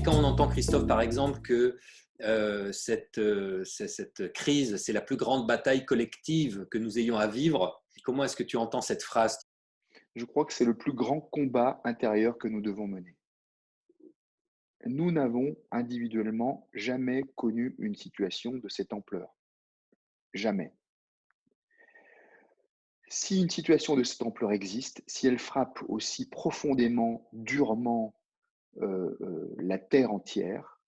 Et quand on entend, Christophe, par exemple, que cette crise, c'est la plus grande bataille collective que nous ayons à vivre, comment est-ce que tu entends cette phrase? Je crois que c'est le plus grand combat intérieur que nous devons mener. Nous n'avons individuellement jamais connu une situation de cette ampleur. Jamais. Si une situation de cette ampleur existe, si elle frappe aussi profondément, durement la Terre entière,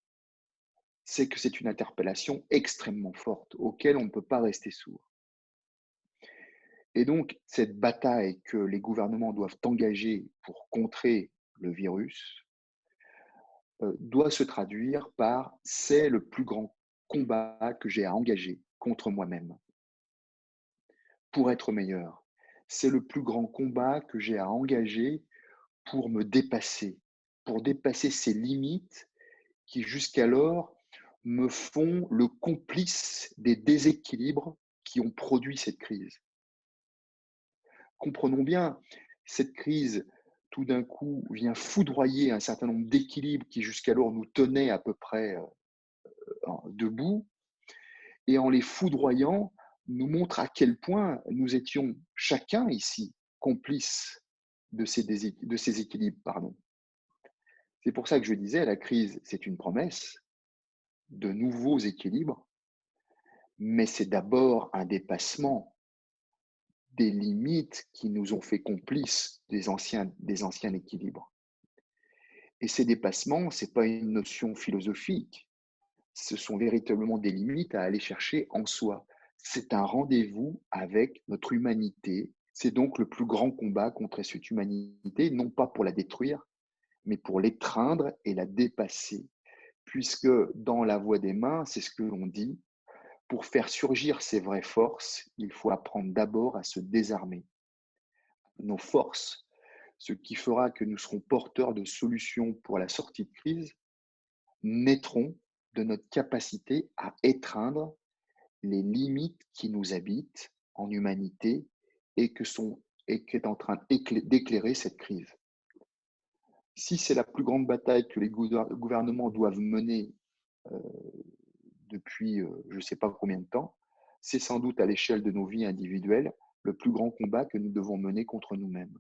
c'est que c'est une interpellation extrêmement forte auquel on ne peut pas rester sourd. Et donc, cette bataille que les gouvernements doivent engager pour contrer le virus doit se traduire par: c'est le plus grand combat que j'ai à engager contre moi-même pour être meilleur. C'est le plus grand combat que j'ai à engager pour dépasser ces limites qui jusqu'alors me font le complice des déséquilibres qui ont produit cette crise. Comprenons bien, cette crise, tout d'un coup, vient foudroyer un certain nombre d'équilibres qui jusqu'alors nous tenaient à peu près debout, et en les foudroyant, nous montre à quel point nous étions chacun ici complices de ces équilibres. Pardon. C'est pour ça que je disais, la crise, c'est une promesse de nouveaux équilibres, mais c'est d'abord un dépassement des limites qui nous ont fait complices des anciens équilibres. Et ces dépassements, ce n'est pas une notion philosophique, ce sont véritablement des limites à aller chercher en soi. C'est un rendez-vous avec notre humanité. C'est donc le plus grand combat contre cette humanité, non pas pour la détruire, mais pour l'étreindre et la dépasser. Puisque dans la voie des mains, c'est ce que l'on dit, pour faire surgir ces vraies forces, il faut apprendre d'abord à se désarmer. Nos forces, ce qui fera que nous serons porteurs de solutions pour la sortie de crise, naîtront de notre capacité à étreindre les limites qui nous habitent en humanité et qui est en train d'éclairer cette crise. Si c'est la plus grande bataille que les gouvernements doivent mener euh, depuis je ne sais pas combien de temps, c'est sans doute à l'échelle de nos vies individuelles le plus grand combat que nous devons mener contre nous-mêmes.